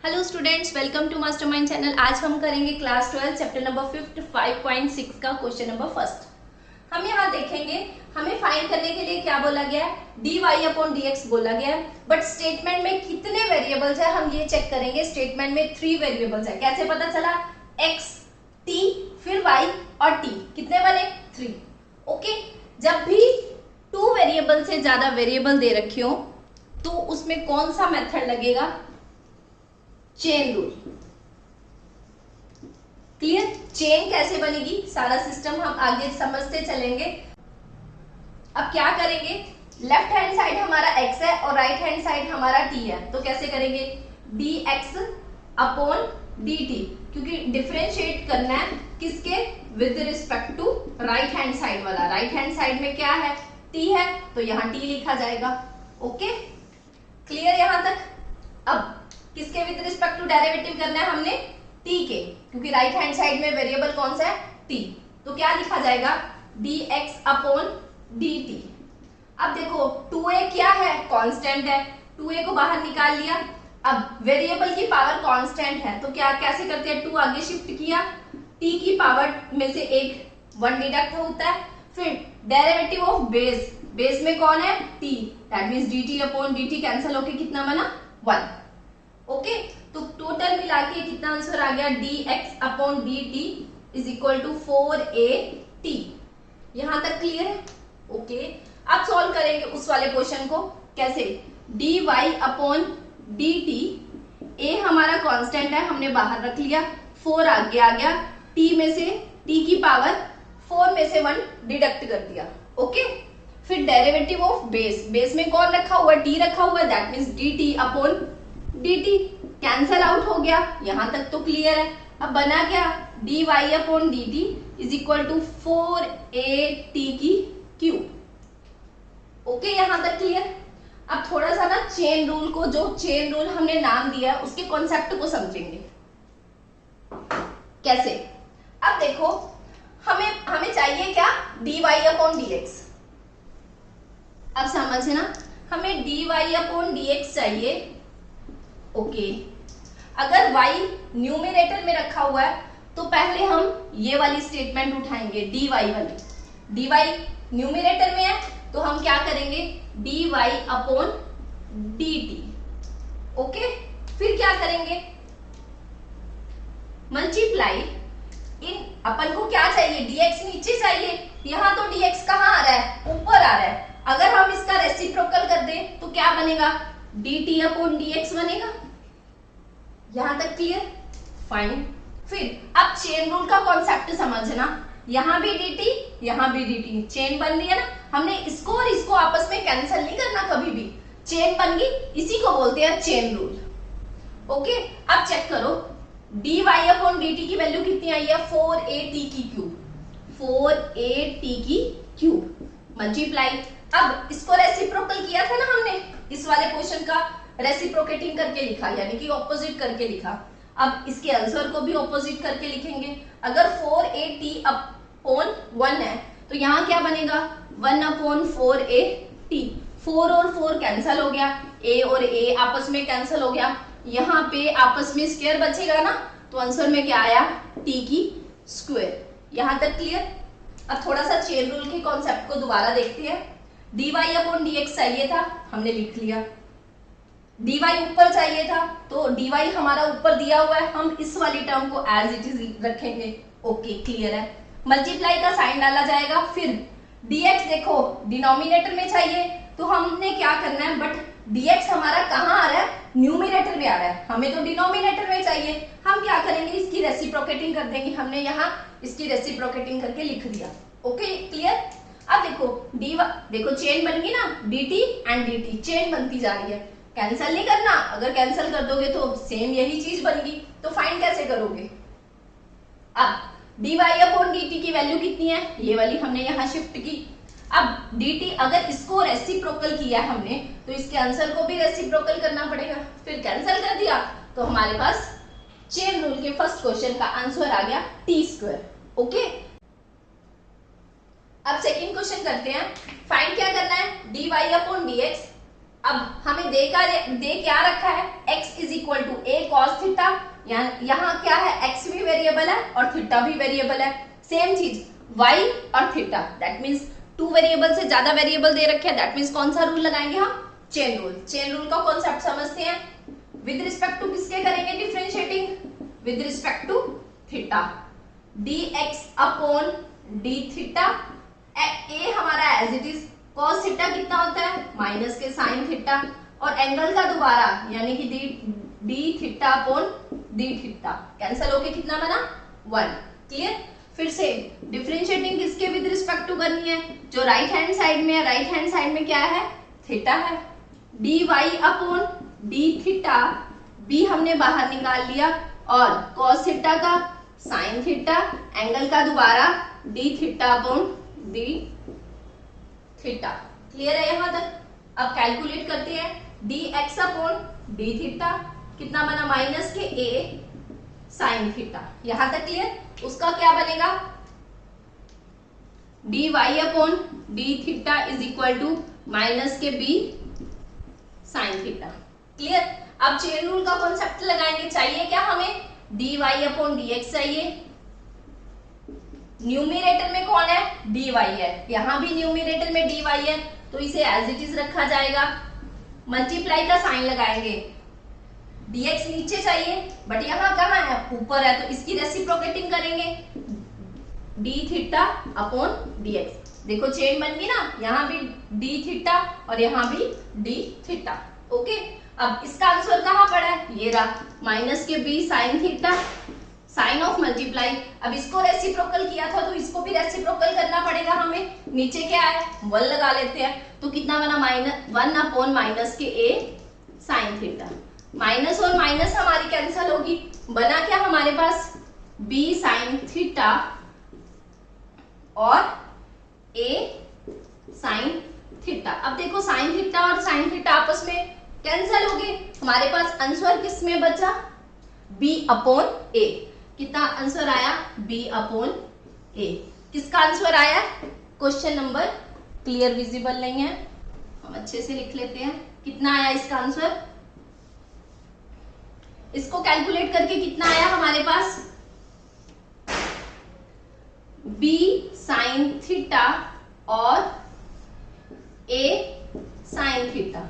Hello students, welcome to Mastermind channel. आज हम करेंगे क्लास 12 चैप्टर नंबर 5 5.6 का क्वेश्चन नंबर फर्स्ट। हम यहाँ देखेंगे हमें फाइंड करने के लिए क्या बोला गया है, dy अपॉन dx बोला गया है। बट स्टेटमेंट में कितने वेरिएबल्स है हम ये चेक करेंगे। स्टेटमेंट में 3 वेरिएबल्स है। कैसे पता चला? x, t फिर y और t कितने बने? 3। ओके, जब भी 2 वेरिएबल से ज्यादा वेरिएबल दे रखे हो तो उसमें कौन सा मेथड लगेगा? Chain rule. क्लियर? चेन कैसे बनेगी, सारा सिस्टम हम आगे समझते चलेंगे। अब क्या करेंगे, लेफ्ट हैंड साइड हमारा x है और राइट हैंड साइड हमारा t है, तो कैसे करेंगे? dx अपॉन dt, क्योंकि डिफरेंशिएट करना है किसके? With respect to right hand side वाला। राइट हैंड साइड में क्या है? t है, तो यहाँ t लिखा जाएगा। ओके, क्लियर यहां तक? अब किसके विद रिस्पेक्ट टू डेरिवेटिव करना है हमने? t के, क्योंकि राइट हैंड साइड में वेरिएबल कौन सा है? t। तो क्या लिखा जाएगा? dx upon dt। अब देखो 2a क्या है? कांस्टेंट है, 2a को बाहर निकाल लिया। अब वेरिएबल की पावर कांस्टेंट है तो क्या कैसे करते हैं? 2 आगे शिफ्ट किया, t की पावर में से एक 1 डिडक्ट होता है। फिर डेरिवेटिव ऑफ बेस, बेस में कौन है? t, that means dt upon dt cancel होके कितना बना? 1। ओके, तो टोटल मिला के कितना आंसर आ गया? dx upon dt is equal to 4at। यहां तक क्लियर है? ओके, अब सॉल्व करेंगे उस वाले क्वेश्चन को। कैसे? dy अपॉन dt, a हमारा कांस्टेंट है, हमने बाहर रख लिया, 4 आगे आ गया, t में से t की पावर 4 में से 1 डिडक्ट कर दिया। ओके, फिर डेरिवेटिव ऑफ बेस, बेस में कौन रखा हुआ है? t रखा हुआ है, that means dt upon dt cancel out हो गया। यहां तक तो क्लियर है। अब बना क्या? dy upon dt is equal to 4at की क्यूब। ओके, यहां तक क्लियर? अब थोड़ा सा ना चेन रूल को, जो चेन रूल हमने नाम दिया है उसके कॉन्सेप्ट को समझेंगे। कैसे? अब देखो हमें चाहिए क्या? dy upon dx। अब समझना, हमें dy अपॉन dx चाहिए। ओके, अगर y न्यूमरेटर में रखा हुआ है तो पहले हम ये वाली स्टेटमेंट उठाएंगे, dy वाली। dy न्यूमरेटर में है तो हम क्या करेंगे? dy upon dt। ओके, फिर क्या करेंगे? मल्टीप्लाई इन, अपन को क्या चाहिए? dx नीचे चाहिए, यहां तो dx कहां आ रहा है? ऊपर आ रहा है। अगर हम इसका रेसिप्रोकल कर दें तो क्या बनेगा? dt अपॉन dx बनेगा। यहां तक क्लियर? फाइन। फिर अब चेन रूल का कॉन्सेप्ट समझना, यहां भी dt, यहां भी dt, चेन बन रही है ना। हमने इसको और इसको आपस में कैंसिल नहीं करना, कभी भी चेन बन गई, इसी को बोलते हैं चेन रूल। ओके, अब चेक करो, dy अपॉन dt की वैल्यू कितनी आई है? 4at की क्यूब, 4at की क्यूब मल्टीप्लाई। अब इसको रेसिप्रोकल किया था ना हमने, इस वाले क्वेश्चन का रेसिप्रोकेटिंग करके लिखा, यानी कि ऑपोजिट करके लिखा। अब इसके आंसर को भी ऑपोजिट करके लिखेंगे। अगर 4at अपॉन 1 है तो यहाँ क्या बनेगा? 1 अपॉन 4at। 4 और 4 कैंसिल हो गया, a और a आपस में कैंसिल हो गया, यहाँ पे आपस में स्क्वायर बचेगा ना, तो आंसर में क्या आया? t की स्क्वायर। यहां तक क्लियर? अब थोड़ा सा चेन रूल के कॉन्सेप्ट को दोबारा देखते हैं। dy अपॉन dx चाहिए था, हमने लिख लिया। dy ऊपर चाहिए था तो dy हमारा ऊपर दिया हुआ है, हम इस वाली टर्म को एज इट इज रखेंगे। ओके, क्लियर है? मल्टीप्लाई का साइन डाला जाएगा। फिर dx देखो डिनोमिनेटर में चाहिए तो हमने क्या करना है? बट dx हमारा कहाँ आ रहा है? न्यूमरेटर में आ रहा है, हमें तो डिनोमिनेटर में चाहिए। हम क्या करेंगे? इसकी रेसिप्रोकेटिंग कर देंगे। हमने यहाँ इसकी रेसिप्रोकेटिंग करके लिख दिया। Okay, clear? अब देखो dy, देखो चेन बन गई ना, dt एंड dt, चेन बनती जा रही है। कैंसिल नहीं करना, अगर कैंसिल कर दोगे तो सेम यही चीज बनेगी। तो फाइंड कैसे करोगे? अब dy अपॉन dt की वैल्यू कितनी है? ये वाली हमने यहाँ शिफ्ट की। अब dt, अगर इसको रेसिप्रोकल किया हमने तो इसके आंसर को भी रेसिप्रोकल करना पड़ेगा। फिर कैंसिल कर दिया तो हमारे पास चेन रूल के फर्स्ट क्वेश्चन का आंसर आ गया t स्क्वायर। ओके, अब सेकंड क्वेश्चन करते हैं। फाइंड क्या करना है? dy अपॉन dx अब हमें दे क्या रखा है, x is equal to a cos theta, यहाँ क्या है, x भी वेरिएबल है और थीटा भी वेरिएबल है। सेम चीज y और थीटा, दैट मीन्स 2 वेरिएबल से ज्यादा वेरिएबल दे रखे हैं, दैट मीन्स कौन सा रूल लगाएंगे हम, चेन रूल। चेन रूल का कॉन्सेप्ट समझते हैं। विद रिस्पेक्ट टू किसके करेंगे differentiating, with respect to theta, dx upon d theta, a हमारा as it is, cos theta कितना होता है, माइनस के साइन थीटा, और एंगल का दोबारा यानी कि d theta upon d theta, cancel होके कितना बना 1। क्लियर। फिर से डिफरेंशिएटिंग किसके विद रिस्पेक्ट टू करनी है, जो राइट हैंड साइड में है, राइट हैंड साइड में क्या है, थीटा है, dy upon d theta, b हमने बाहर निकाल लिया, और cos थीटा का साइन थीटा, एंगल का दोबारा d theta upon d theta. Clear है यहां तक। अब कैलकुलेट करते हैं, dx अपॉन d थीटा कितना बना, माइनस के a साइन थीटा, यहां तक क्लियर। उसका क्या बनेगा, dy upon d theta is equal to minus के b साइन थीटा। क्लियर। अब चेन रूल का कॉन्सेप्ट लगाएंगे। चाहिए क्या हमें, dy अपॉन dx चाहिए। न्यूमिरेटर में कौन है, dy है, यहां भी न्यूमिरेटर में dy है, तो इसे एज इट इज रखा जाएगा। मल्टीप्लाई का साइन लगाएंगे, dx नीचे चाहिए बट यहाँ कहाँ है, ऊपर है, तो इसकी रेसिप्रोकेटिंग करेंगे, d थीटा अपॉन dx। देखो चेन बन गई ना, यहाँ भी d थीटा और यहाँ भी d थीटा। ओके। अब इसका आंसर कहाँ पड़ा है, ये रहा, माइनस के b sine theta, sine of multiply. अब इसको रेसिप्रोकल किया था तो इसको भी रेसिप्रोकल करना पड़ेगा हमें। नीचे क्या है, 1 लगा लेते हैं, तो कितना बना, -1 अपॉन माइनस के a साइन थीटा। माइनस और माइनस हमारी कैंसिल होगी, बना क्या हमारे पास, b साइन थीटा और a साइन थीटा। अब देखो साइन थीटा और साइन थीटा आपस में कैंसिल हो गए, हमारे पास आंसर किस में बचा, b अपॉन a। कितना आंसर आया, b अपॉन a। किसका आंसर आया, क्वेश्चन नंबर, क्लियर विजिबल नहीं है, हम अच्छे से लिख लेते हैं। कितना आया इसका आंसर, इसको कैलकुलेट करके कितना आया हमारे पास, b साइन थीटा और a sine theta.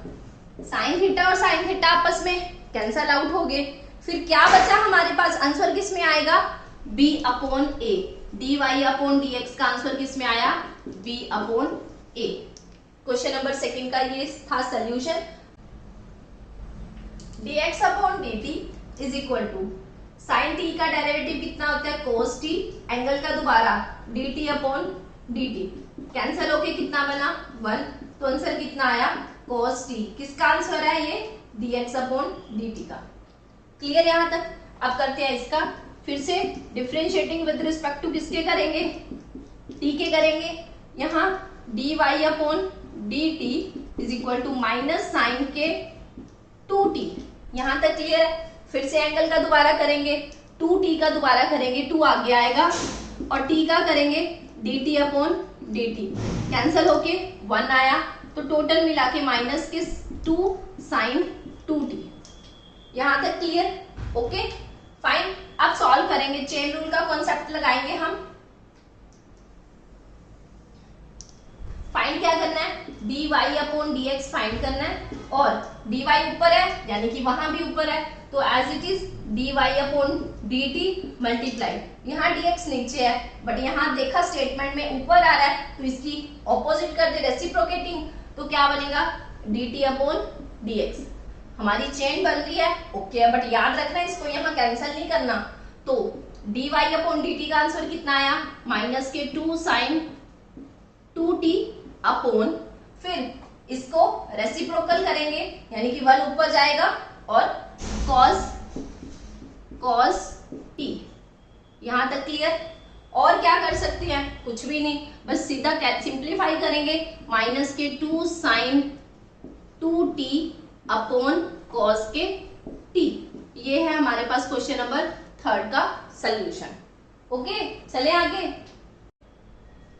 Sign theta और साइन थीटा आपस में कैंसल आउट हो गए। फिर क्या बचा हमारे पास, आंसर किस में आएगा, b upon a। dy upon dx का आंसर किस में आया, b upon a। Question number 2 का ये था solution. dx upon dt is equal to sine t का डेरिवेटिव कितना होता है, cos t, एंगल का दोबारा dt अपॉन dt, कैंसिल होके कितना बना 1, तो आंसर कितना आया, cos t। किसका आंसर है ये, dx अपॉन dt का। क्लियर यहां तक। अब करते हैं इसका फिर से डिफरेंशिएटिंग विद रिस्पेक्ट टू किसके करेंगे, t के करेंगे। यहाँ dy upon dt is equal to minus sine के 2t, यहां तक क्लियर है। फिर से एंगल का दोबारा करेंगे, 2t का दोबारा करेंगे, 2 आगे आएगा, और t का करेंगे dt अपॉन dt, कैंसिल होके 1 आया, तो टोटल मिला के माइनस के 2 साइन 2t। यहां तक क्लियर, ओके फाइन। अब सॉल्व करेंगे, चेन रूल का कॉन्सेप्ट लगाएंगे हम। फाइंड क्या करना है, dy अपॉन dx फाइंड करना है, और dy ऊपर है यानी कि वहां भी ऊपर है, तो as it is dy upon dt multiply, यहाँ dx नीचे है बट यहाँ देखा स्टेटमेंट में ऊपर आ रहा है, तो इसकी ऑपोजिट कर दे, रेसिप्रोकेटिंग, तो क्या बनेगा, dt अपॉन dx। हमारी चेन बन रही है, ओके, बट याद रखना इसको यहाँ कैंसिल नहीं करना। तो dy अपॉन dt का आंसर कितना आया, माइनस के 2 साइन 2t अपॉन, फिर इसको रेसिप्रोकल करेंगे यानी कि 1 ऊपर जाएगा, और cos t। यहां तक क्लियर। और क्या कर सकते हैं, कुछ भी नहीं, बस सीधा सिंप्लीफाई करेंगे, माइनस के 2 साइन 2t अपॉन cos के t। ये है हमारे पास क्वेश्चन नंबर 3 का सॉल्यूशन। ओके, चले आगे।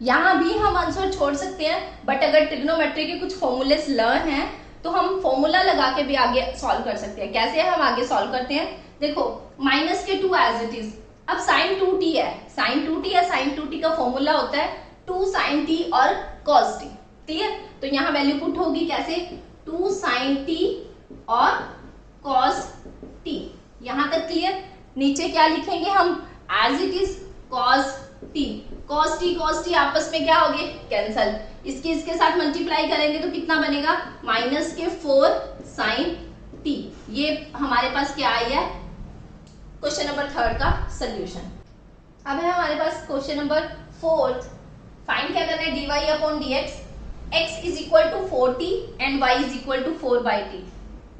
यहां भी हम आंसर छोड़ सकते हैं, बट अगर ट्रिग्नोमेट्री के कुछ फॉर्मूलेस लर्न हैं तो हम फॉर्मूला लगा के भी आगे सॉल्व कर सकते हैं। कैसे हम आगे सॉल्व करते हैं, देखो माइनस के 2 एज इट इज। अब साइन 2t है, साइन 2t या साइन 2t का फॉर्मूला होता है 2 sin t और cos t। क्लियर, तो यहाँ वैल्यू पुट होगी कैसे, 2 sin t और cos t। यहां तक क्लियर। नीचे क्या लिखेंगे हम, as it is cos t। cos t आपस में क्या हो गए, कैंसल। इसके साथ मल्टीप्लाई करेंगे तो कितना बनेगा, माइनस के 4 sin t। ये हमारे पास क्या आई है, क्वेश्चन नंबर 3 का सोल्यूशन। अब है हमारे पास क्वेश्चन नंबर 4। फाइंड क्या करना है, dy upon dx, x is equal to 4t and y is equal to 4/t।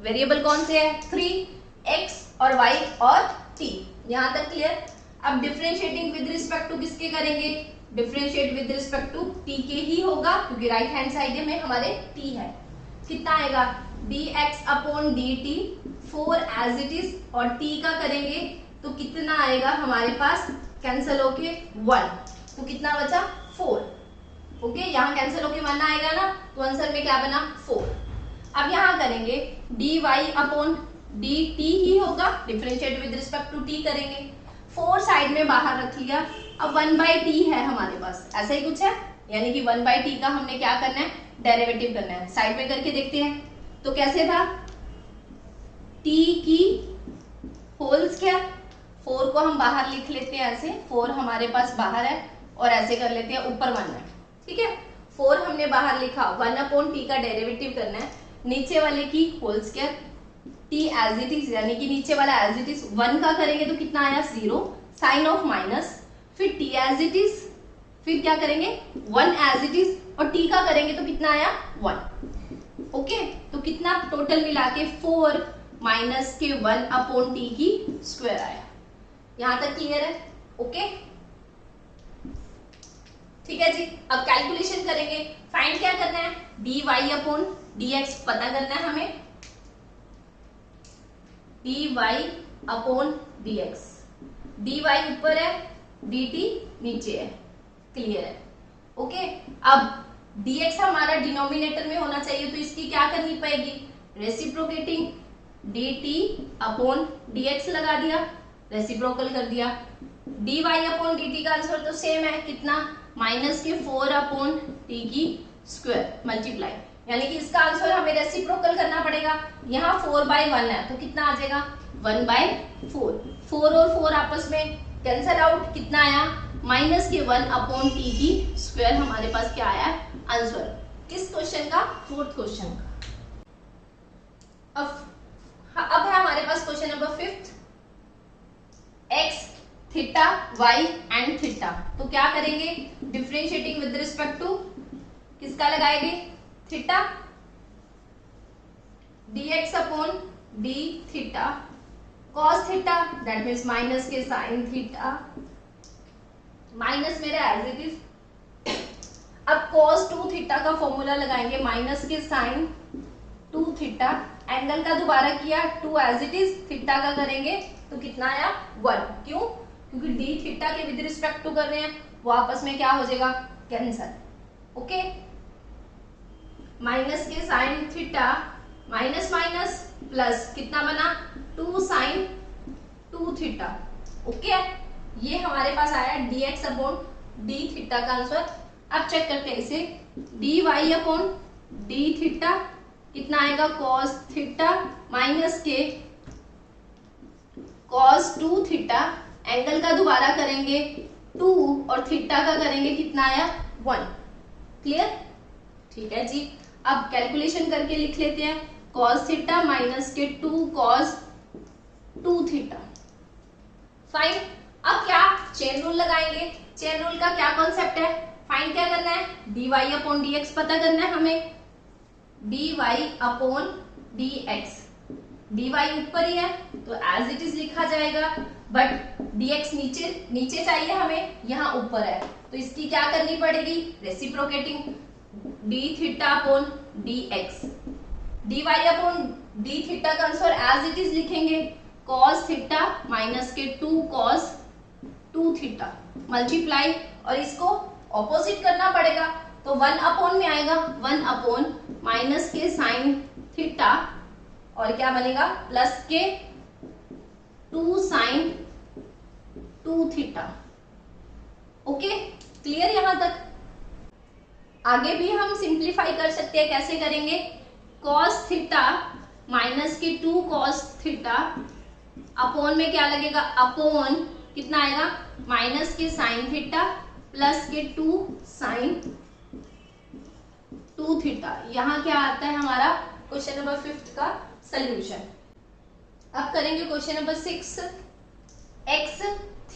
Variable कौन से है, 3, x और y और t। यहां तक क्लियर। अब डिफरेंशिएटिंग विद रिस्पेक्ट टू किसके करेंगे, differentiate with respect to t के ही होगा, क्योंकि राइट हैंड साइड में हमारे t है। कितना आएगा, dx upon dt 4 as it is, और t का करेंगे तो कितना आएगा हमारे पास, कैंसिल होके 1, तो कितना बचा 4। ओके, यहाँ कैंसिल होके 1 आएगा ना, तो आंसर में क्या बना 4। अब यहाँ करेंगे dy अपॉन dt ही होगा, differentiate with respect to t करेंगे। 4 साइड में बाहर रख लिया, अब 1/t है हमारे पास, ऐसा ही कुछ है, यानी कि 1/t का हमने क्या करना है, डेरिवेटिव करना है। साइड में करके देखते हैं, तो कैसे था, t की होल स्क्वायर, 4 को हम बाहर लिख लेते हैं ऐसे, 4 हमारे पास बाहर है, और ऐसे कर लेते हैं ऊपर 1 है, ठीक है। 4 हमने बाहर लिखा, 1/t का डेरिवेटिव करना है, नीचे वाले की whole square, t as it is, यानी कि नीचे वाला एज इट इज, 1 का करेंगे तो कितना आया 0, साइन ऑफ माइनस, फिर t एज इट इज, फिर क्या करेंगे 1 एज इट इज, और t का करेंगे तो कितना आया 1। ओके, तो कितना टोटल मिला के 4 माइनस के 1/t की स्क्वायर आया। यहां तक क्लियर है, ओके ठीक है जी। अब कैलकुलेशन करेंगे, फाइंड क्या करना है, dy अपॉन dx पता करना है हमें, dy अपॉन dx, dy ऊपर है, dt नीचे है, क्लियर है, ओके। अब dx हमारा डिनोमिनेटर में होना चाहिए, तो इसकी क्या करनी पड़ेगी, रेसिप्रोकेटिंग dt अपॉन dx लगा दिया, रेसिप्रोकल कर दिया। dy अपॉन dt का आंसर तो सेम है, कितना, माइनस के 4/t की स्क्वायर मल्टीप्लाई, यानी कि इसका आंसर हमें रेसिप्रोकल करना पड़ेगा। यहाँ 4/1 है, तो कितना आ जाएगा 1/4। 4 और 4 आपस में कैंसल आउट, कितना आया, माइनस के 1/t की स्क्वायर हमारे पास क्या आया आंसर, किस क्वेश्चन का, 4th क्वेश्चन का। अब है हमारे पास question number 5, x theta y and theta, तो क्या करेंगे, डिफरेंशिएटिंग विद रिस्पेक्ट टू किसका लगाएंगे, theta, dx upon d theta cos theta, that means minus के साइन थीटा, माइनस मेरा एज इट इज। अब cos 2 थीटा का फॉर्मूला लगाएंगे, माइनस के साइन 2 थीटा, एंगल का दोबारा किया 2 एज इट इज, थीटा का करेंगे तो कितना आया 1, क्यों, क्योंकि d थीटा के विद रिस्पेक्ट टू कर रहे हैं, वो आपस में क्या हो जाएगा, कैंसल। ओके, माइनस के sine theta, minus minus plus, कितना बना 2 साइन 2 थीटा। ओके, ये हमारे पास आया dx अपॉन d थीटा का आंसर। अब चेक करते हैं इसे, dy अपॉन d थीटा कितना आएगा, cos थीटा माइनस के cos 2 थीटा, एंगल का दोबारा करेंगे 2 और थीटा का करेंगे कितना आया 1, क्लियर, ठीक है जी। अब कैलकुलेशन करके लिख लेते हैं, cos थीटा माइनस के 2 cos 2 थीटा, फाइन। अब क्या चेन रूल लगाएंगे, चेन रूल का क्या कॉन्सेप्ट है, फाइंड क्या करना है, dy अपॉन dx पता करना है हमें, dy अपॉन dx, dy ऊपर ही है तो एज इट इज लिखा जाएगा, बट dx नीचे चाहिए हमें, यहाँ ऊपर है, तो इसकी क्या करनी पड़ेगी, reciprocating d theta upon dx, dy upon d theta का आंसर एज इट इज लिखेंगे, cos थीटा माइनस के 2 cos 2 थीटा मल्टीप्लाई, और इसको ऑपोजिट करना पड़ेगा, तो 1 अपॉन में आएगा, 1 अपॉन माइनस के साइन थीटा और क्या बनेगा प्लस के 2 साइन 2 थीटा। ओके, क्लियर यहां तक? आगे भी हम सिंप्लीफाई कर सकते हैं, कैसे करेंगे? कॉस थीटा माइनस के 2 कॉस थीटा अपॉन में क्या लगेगा, अपॉन कितना आएगा माइनस के साइन थीटा प्लस के 2 साइन 2 थीटा। यहां क्या आता है हमारा क्वेश्चन नंबर 5 का सॉल्यूशन। अब करेंगे question number 6, x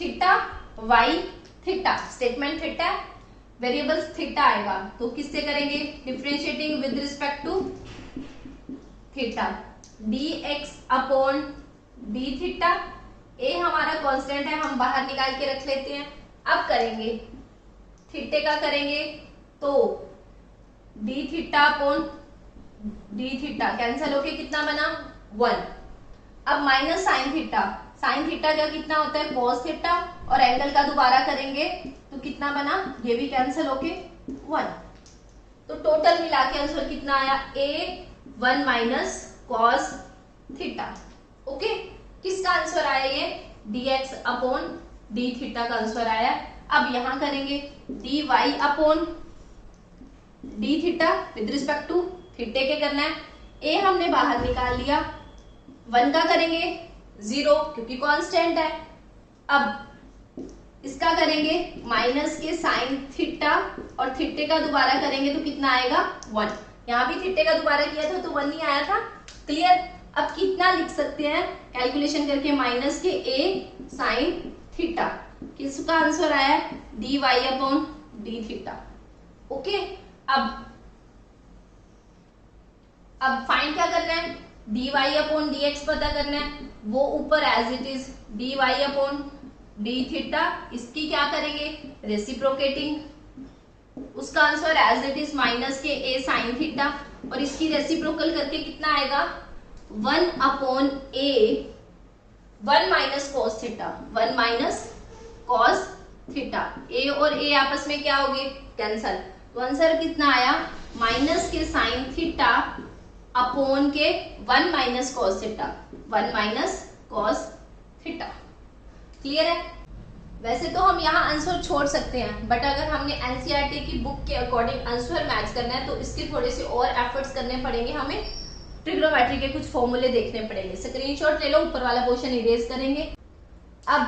theta y theta, statement theta, variables theta आएगा तो किससे करेंगे, differentiating with respect to theta, dx upon d theta. A हमारा कांस्टेंट है, हम बाहर निकाल के रख लेते हैं। अब करेंगे थीटे का करेंगे तो D theta upon d theta cancel होके कितना बना 1। अब minus sign theta, sine theta का कितना होता है कॉस थीटा, और एंगल का दोबारा करेंगे तो कितना बना, ये भी कैंसिल होके 1। तो टोटल मिला के आंसर कितना आया, a1 minus cos theta. Okay, किसका आंसर आया ये, dx अपॉन डी थीटा का आंसर आया। अब यहां करेंगे dy upon d theta with respect to theta के करना है। a हमने बाहर निकाल लिया, 1 का करेंगे 0 क्योंकि कांस्टेंट है। अब इसका करेंगे माइनस के साइन थीटा और थीटे का दोबारा करेंगे तो कितना आएगा 1। यहाँ भी थीटे का दोबारा किया था तो 1 नहीं आया था। क्लियर? अब कितना लिख सकते हैं कैलकुलेशन करके, माइनस के a साइन थीटा, किसका आंसर आया dy upon d theta. Okay, अब फाइंड क्या करना है, dy अपॉन dx पता करना है, वो ऊपर as it is dy upon d theta, इसकी क्या करेंगे रेसिप्रोकेटिंग, उसका answer as it is minus के a साइन थीटा, और इसकी रेसिप्रोकल करके कितना आएगा 1 upon a 1 minus cos theta, 1 minus cos theta. a और a आपस में क्या हो गए कैंसल, तो आंसर कितना आया माइनस के साइन थीटा अपॉन के 1 minus cos theta, 1 minus cos theta. Clear है? वैसे तो हम यहाँ आंसर छोड़ सकते हैं, बट अगर हमने एनसीईआरटी की बुक के अकॉर्डिंग आंसर मैच करना है तो इसके थोड़े से और एफर्ट्स करने पड़ेंगे, हमें ट्रिग्नोमेट्री के कुछ फॉर्मूले देखने पड़ेंगे। स्क्रीनशॉट ले लो, ऊपर वाला पोर्शन इरेज करेंगे। अब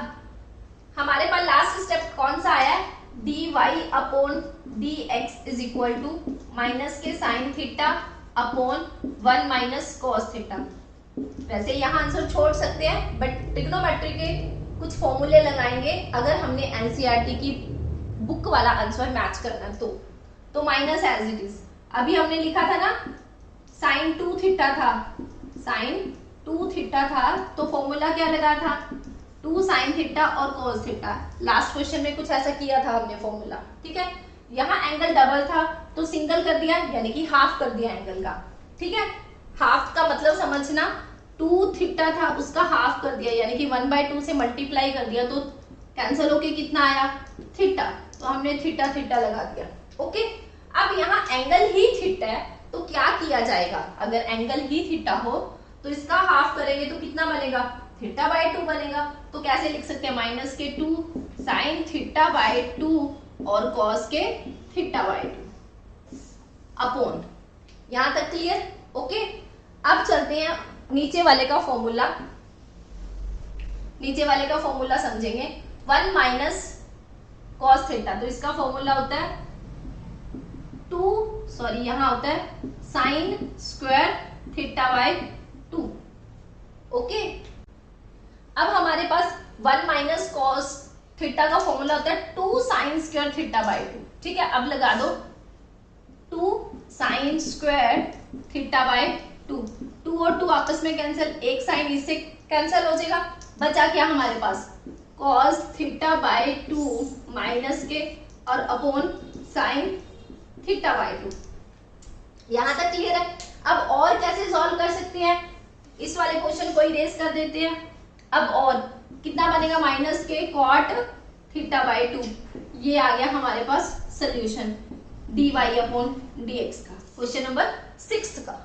हमारे पास लास्ट स्टेप कौन सा आया है, dy upon dx is equal to minus के sine theta upon 1 minus cos theta. वैसे यहाँ आंसर छोड़ सकते हैं, बट ट्रिग्नोमेट्री के कुछ फॉर्मूले लगाएंगे अगर हमने एनसीईआरटी की बुक वाला आंसर मैच करना तो माइनस एज इट इज। अभी हमने लिखा था ना साइन 2 थीटा था, साइन 2 थीटा था तो फॉर्मूला क्या लगा था 2 साइन थीटा और कॉस थीटा। लास्ट क्वेश्चन में कुछ ऐसा किया था हमने फॉर्मूला, ठीक है। यहाँ एंगल डबल था तो सिंगल कर दिया, यानी कि हाफ कर दिया एंगल का, ठीक है। हाफ का मतलब समझना, 2 थीटा था उसका हाफ कर दिया, यानी कि 1/2 से मल्टीप्लाई कर दिया तो कैंसिल होके कितना आया थीटा, तो हमने थीटा थीटा लगा दिया। ओके, अब यहाँ एंगल ही थीटा है तो क्या किया जाएगा, अगर एंगल ही थीटा हो तो इसका हाफ करेंगे तो कितना बनेगा θ/2 बनेगा। तो कैसे लिख सकते हैं माइनस के 2 साइन θ/2 और कॉस के θ/2 अपॉन, यहां तक क्लियर? ओके, अब चलते हैं नीचे वाले का फॉर्मूला, नीचे वाले का फॉर्मूला समझेंगे। 1 माइनस कॉस थीटा, तो इसका फॉर्मूला होता है यहां होता है साइन स्क्वायर θ/2। ओके, अब हमारे पास 1 माइनस कॉस थीटा का फॉर्मूला होता है 2 साइन स्क्वायर θ/2, ठीक है। अब लगा दो 2 साइन स्क्वायर θ/2, 2 और 2 आपस में कैंसिल, एक साइन इससे कैंसिल हो जाएगा, बचा क्या हमारे पास cos θ/2 माइनस के और अपॉन साइन θ/2। यहां तक क्लियर है? अब और कैसे सॉल्व कर सकते हैं, इस वाले क्वेश्चन को इरेज कर देते हैं। अब और कितना बनेगा माइनस के cot θ/2, ये आ गया हमारे पास सोल्यूशन dy अपॉन dx का, क्वेश्चन नंबर 6 का।